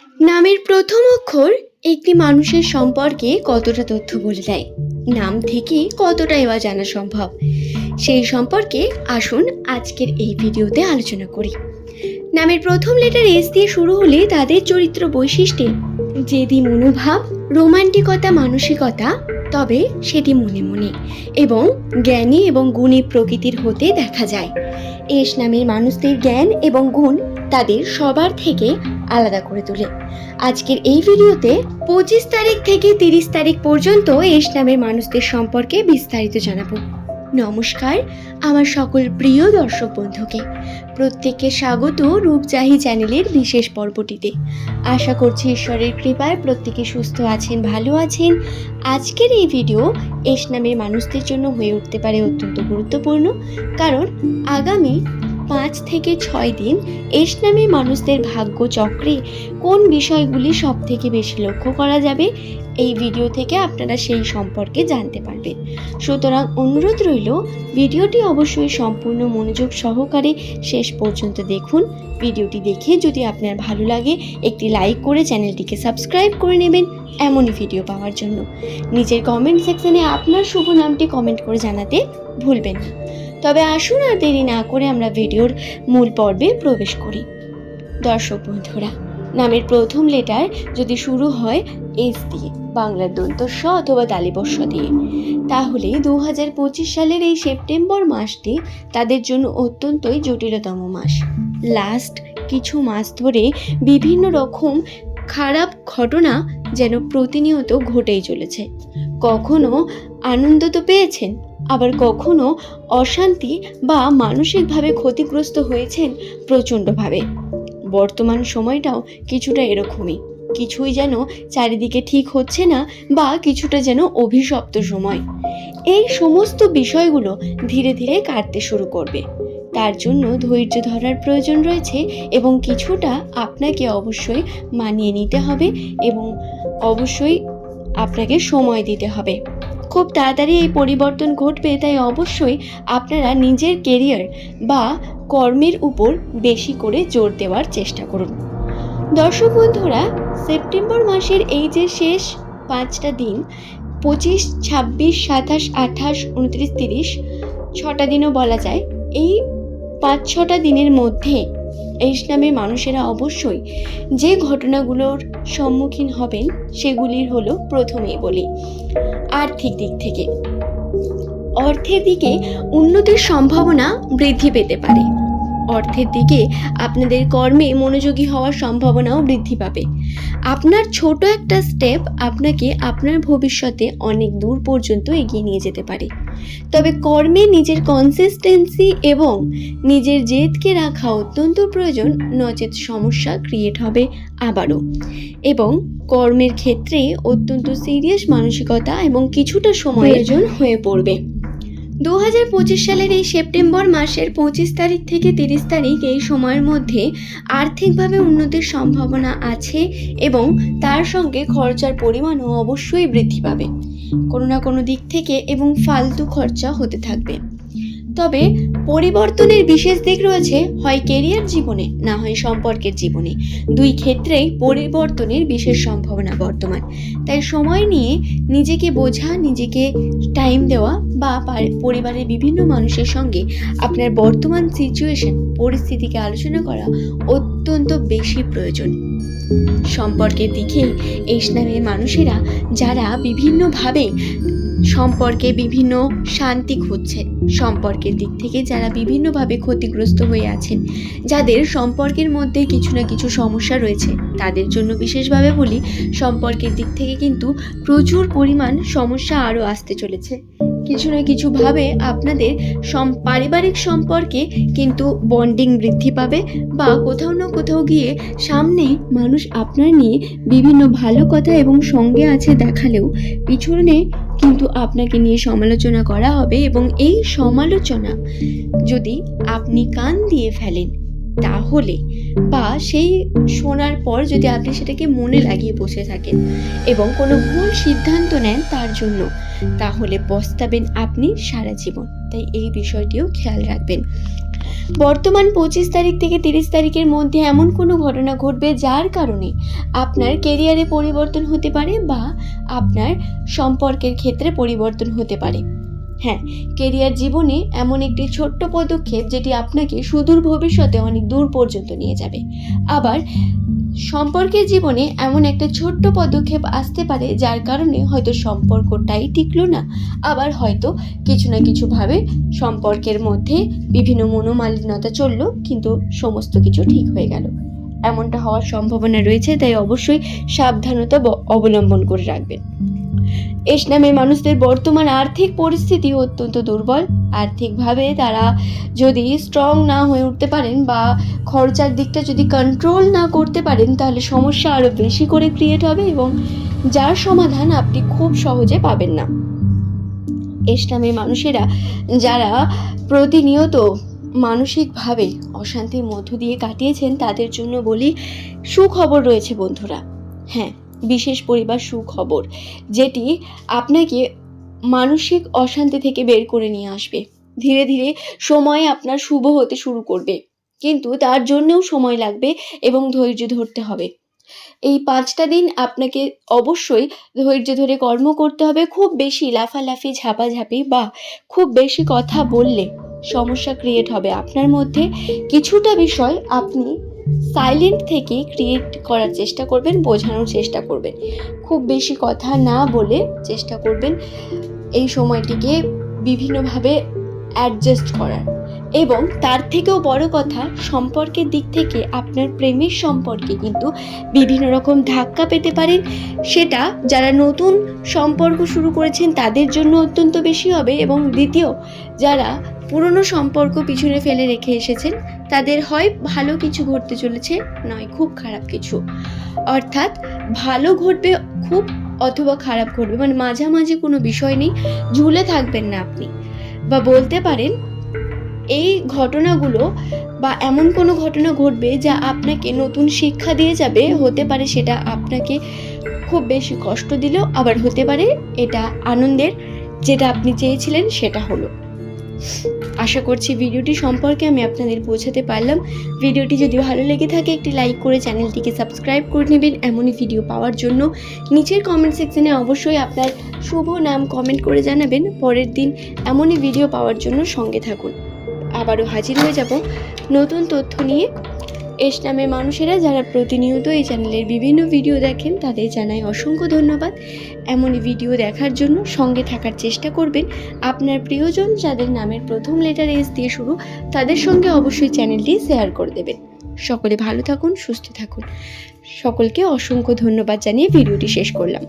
নামের প্রথম অক্ষর একটি মানুষের সম্পর্কে কতটা তথ্য বলে দেয়, নাম থেকে কতটাই বা জানা সম্ভব, সেই সম্পর্কে আসুন আজকের এই ভিডিওতে আলোচনা করি। নামের প্রথম লেটার এস দিয়ে শুরু হলে তাদের চরিত্র বৈশিষ্ট্যে জেদি মনোভাব, রোমান্টিকতা, মানসিকতা, তবে সেটি মনে মনে এবং জ্ঞানী এবং গুণী প্রকৃতির হতে দেখা যায়। এস নামের মানুষদের জ্ঞান এবং গুণ তাদের সবার থেকে আলাদা করে তোলে। আজকের এই ভিডিওতে 25 তারিখ থেকে 30 তারিখ পর্যন্ত এস নামের মানুষদের সম্পর্কে বিস্তারিত জানাবো। নমস্কার আমার সকল প্রিয় দর্শক বন্ধুকে, প্রত্যেককে স্বাগত রূপজাহি চ্যানেলের বিশেষ পর্বটিতে। আশা করছি ঈশ্বরের কৃপায় প্রত্যেকে সুস্থ আছেন, ভালো আছেন। আজকের এই ভিডিও এস নামের মানুষদের জন্য হয়ে উঠতে পারে অত্যন্ত গুরুত্বপূর্ণ, কারণ আগামী 5 থেকে 6 দিন এস নামের মানুষদের ভাগ্য চক্রে কোন বিষয়গুলি সব থেকে বেশি লক্ষ্য করা যাবে, এই ভিডিও থেকে আপনারা সেই সম্পর্কে জানতে পারবেন। সুতরাং অনুরোধ রইল, ভিডিওটি অবশ্যই সম্পূর্ণ মনোযোগ সহকারে শেষ পর্যন্ত দেখুন। ভিডিওটি দেখে যদি আপনার ভালো লাগে একটি লাইক করে চ্যানেলটিকে সাবস্ক্রাইব করে নেবেন এমনই ভিডিও পাওয়ার জন্য। নিজের কমেন্ট সেকশনে আপনার শুভ নামটি কমেন্ট করে জানাতে ভুলবেন না। তবে আসুন আর দেরি না করে আমরা ভিডিওর মূল পর্বে প্রবেশ করি। দর্শক বন্ধুরা, নামের প্রথম লেটার যদি শুরু হয় এস দিয়ে, বাংলার দন্ত স অথবা তালিবস্য দিয়ে, তাহলে 2025 সালের এই সেপ্টেম্বর মাসটি তাদের জন্য অত্যন্তই জটিলতম মাস। লাস্ট কিছু মাস ধরে বিভিন্ন রকম খারাপ ঘটনা যেন প্রতিনিয়ত ঘটেই চলেছে। কখনো আনন্দ তো পেয়েছেন, আবার কখনো অশান্তি বা মানসিকভাবে ক্ষতিগ্রস্ত হয়েছেন প্রচণ্ডভাবে। বর্তমান সময়টাও কিছুটা এরকমই, কিছুই যেন চারিদিকে ঠিক হচ্ছে না বা কিছুটা যেন অভিশপ্ত সময়। এই সমস্ত বিষয়গুলো ধীরে ধীরে কাটতে শুরু করবে। তার জন্য ধৈর্য ধরার প্রয়োজন রয়েছে এবং কিছুটা আপনাকে অবশ্যই মানিয়ে নিতে হবে এবং অবশ্যই আপনাকে সময় দিতে হবে। খুব তাড়াতাড়ি এই পরিবর্তন ঘটবে, তাই অবশ্যই আপনারা নিজের কেরিয়ার বা কর্মের উপর বেশি করে জোর দেওয়ার চেষ্টা করুন। দর্শক বন্ধুরা, সেপ্টেম্বর মাসের এই যে শেষ 5টা দিন, 25, 26, 27, 28, 29, 30, 6টা দিনও বলা যায়, এই 5-6টা দিনের মধ্যে এস নামের মানুষেরা অবশ্যই যে ঘটনাগুলোর সম্মুখীন হবেন সেগুলির হলো, প্রথমেই বলি আর্থিক দিক থেকে। অর্থের দিকে উন্নতির সম্ভাবনা বৃদ্ধি পেতে পারে। অর্থের দিকে আপনাদের কর্মে মনোযোগী হওয়ার সম্ভাবনাও বৃদ্ধি পাবে। আপনার ছোট একটা স্টেপ আপনাকে আপনার ভবিষ্যতে অনেক দূর পর্যন্ত এগিয়ে নিয়ে যেতে পারে। তবে কর্মে নিজের কনসিস্টেন্সি এবং নিজের জেদকে রাখা অত্যন্ত প্রয়োজন, নচেত সমস্যা ক্রিয়েট হবে আবারও। এবং কর্মের ক্ষেত্রে অত্যন্ত সিরিয়াস মানসিকতা এবং কিছুটা সময় প্রয়োজন হয়ে পড়বে। 2025 সালের এই সেপ্টেম্বর মাসের 25 তারিখ থেকে 30 তারিখ এই সময়ের মধ্যে আর্থিকভাবে উন্নতির সম্ভাবনা আছে এবং তার সঙ্গে খরচার পরিমাণও অবশ্যই বৃদ্ধি পাবে কোনো না কোনো দিক থেকে এবং ফালতু খরচা হতে থাকবে। তবে পরিবর্তনের বিশেষ দিক রয়েছে, হয় কেরিয়ার জীবনে না হয় সম্পর্কের জীবনে, দুই ক্ষেত্রেই পরিবর্তনের বিশেষ সম্ভাবনা বর্তমান। তাই সময় নিয়ে নিজেকে বোঝা, নিজেকে টাইম দেওয়া বা পরিবারের বিভিন্ন মানুষের সঙ্গে আপনার বর্তমান সিচুয়েশন, পরিস্থিতিকে আলোচনা করা অত্যন্ত বেশি প্রয়োজন। সম্পর্কের দিকে এস নামের মানুষেরা যারা বিভিন্নভাবে সম্পর্কে বিভিন্ন শান্তি খুঁজছেন, সম্পর্কের দিক থেকে যারা বিভিন্নভাবে ক্ষতিগ্রস্ত হয়ে আছেন, যাদের সম্পর্কের মধ্যে কিছু না কিছু সমস্যা রয়েছে, তাদের জন্য বিশেষভাবে বলি, সম্পর্কের দিক থেকে কিন্তু প্রচুর পরিমাণ সমস্যা আরও আসতে চলেছে। কিছু না কিছুভাবে আপনাদের পারিবারিক সম্পর্কে কিন্তু বন্ডিং বৃদ্ধি পাবে বা কোথাও না কোথাও গিয়ে সামনে মানুষ আপনার নিয়ে বিভিন্ন ভালো কথা এবং সঙ্গে আছে দেখালেও পিছনে কিন্তু আপনাকে নিয়ে সমালোচনা করা হবে। এবং এই সমালোচনা যদি আপনি কান দিয়ে ফেলেন তাহলে, বা সেই শোনার পর যদি আপনি সেটাকে মনে লাগিয়ে বসে থাকেন এবং কোনো ভুল সিদ্ধান্ত নেন তার জন্য, তাহলে পস্তাবেন আপনি সারা জীবন। তাই এই বিষয়টিও খেয়াল রাখবেন। বর্তমান 25 তারিখ থেকে 30 তারিখের মধ্যে এমন কোনো ঘটনা ঘটবে যার কারণে আপনার কেরিয়ারে পরিবর্তন হতে পারে বা আপনার সম্পর্কের ক্ষেত্রে পরিবর্তন হতে পারে। হ্যাঁ, কেরিয়ার জীবনে এমন একটি ছোট্ট পদক্ষেপ যেটি আপনাকে সুদূর ভবিষ্যতে অনেক দূর পর্যন্ত নিয়ে যাবে। আবার সম্পর্কের জীবনে এমন একটা ছোট্ট পদক্ষেপ আসতে পারে যার কারণে হয়তো সম্পর্কটাই টিকলো না, আবার হয়তো কিছু না কিছুভাবে সম্পর্কের মধ্যে বিভিন্ন মনোমালিন্যতা চললো, কিন্তু সমস্ত কিছু ঠিক হয়ে গেল। এমনটা হওয়ার সম্ভাবনা রয়েছে, তাই অবশ্যই সাবধানতা অবলম্বন করে রাখবেন। এস নামের মানুষদের বর্তমান আর্থিক পরিস্থিতি অত্যন্ত দুর্বল। আর্থিকভাবে তারা যদি স্ট্রং না হয়ে উঠতে পারেন বা খরচার দিকটা যদি কন্ট্রোল না করতে পারেন, তাহলে সমস্যা আরও বেশি করে ক্রিয়েট হবে এবং যার সমাধান আপনি খুব সহজে পাবেন না। এস নামের মানুষেরা যারা প্রতিনিয়ত মানসিকভাবে অশান্তির মধ্য দিয়ে কাটিয়েছেন, তাদের জন্য বলি সুখবর রয়েছে বন্ধুরা। হ্যাঁ, বিশেষ পরিবার সুখবর, যেটি আপনাকে মানসিক অশান্তি থেকে বের করে নিয়ে আসবে। ধীরে ধীরে সময় আপনার শুভ হতে শুরু করবে, কিন্তু তার জন্যও সময় লাগবে এবং ধৈর্য ধরতে হবে। এই 5টা দিন আপনাকে অবশ্যই ধৈর্য ধরে কর্ম করতে হবে। খুব বেশি লাফালাফি ঝাপাঝাপি বা খুব বেশি কথা বললে সমস্যা ক্রিয়েট হবে আপনার মধ্যে। কিছুটা বিষয় আপনি সাইলেন্ট থেকে ক্রিয়েট করার চেষ্টা করবেন, বোঝানোর চেষ্টা করবেন। খুব বেশি কথা না বলে চেষ্টা করবেন এই সময়টিকে বিভিন্নভাবে অ্যাডজাস্ট করার। এবং তার থেকেও বড় কথা, সম্পর্কের দিক থেকে আপনার প্রেমের সম্পর্কে কিন্তু বিভিন্ন রকম ধাক্কা পেতে পারেন। সেটা যারা নতুন সম্পর্ক শুরু করেছেন তাদের জন্য অত্যন্ত বেশি হবে, এবং দ্বিতীয়, যারা পুরনো সম্পর্ক পিছনে ফেলে রেখে এসেছেন তাদের হয় ভালো কিছু ঘটতে চলেছে, নয় খুব খারাপ কিছু। অর্থাৎ ভালো ঘটবে খুব, অথবা খারাপ ঘটবে, মানে মাঝামাঝি কোনো বিষয় নেই। ঝুলে থাকবেন না আপনি, বা বলতে পারেন এই ঘটনাগুলো বা এমন কোনো ঘটনা ঘটবে যা আপনাকে নতুন শিক্ষা দিয়ে যাবে। হতে পারে সেটা আপনাকে খুব বেশি কষ্ট দিলেও, আবার হতে পারে এটা আনন্দের, যেটা আপনি চেয়েছিলেন সেটা হলো। আশা করছি ভিডিওটি সম্পর্কে আমি আপনাদের পৌঁছাতে পারলাম। ভিডিওটি যদি ভালো লেগে থাকে একটি লাইক করে চ্যানেলটিকে সাবস্ক্রাইব করে নেবেন এমনই ভিডিও পাওয়ার জন্য। নিচের কমেন্ট সেকশনে অবশ্যই আপনার শুভ নাম কমেন্ট করে জানাবেন। পরের দিন এমনই ভিডিও পাওয়ার জন্য সঙ্গে থাকুন। আবারও হাজির হয়ে যাব নতুন তথ্য নিয়ে। এস নামের মানুষেরা যারা প্রতিনিয়ত এই চ্যানেলের বিভিন্ন ভিডিও দেখেন তাদের জানাই অসংখ্য ধন্যবাদ। এমনই ভিডিও দেখার জন্য সঙ্গে থাকার চেষ্টা করবেন। আপনার প্রিয়জন যাদের নামের প্রথম লেটার এস দিয়ে শুরু, তাদের সঙ্গে অবশ্যই চ্যানেলটি শেয়ার করে দেবেন। সকলে ভালো থাকুন, সুস্থ থাকুন। সকলকে অসংখ্য ধন্যবাদ জানিয়ে ভিডিওটি শেষ করলাম।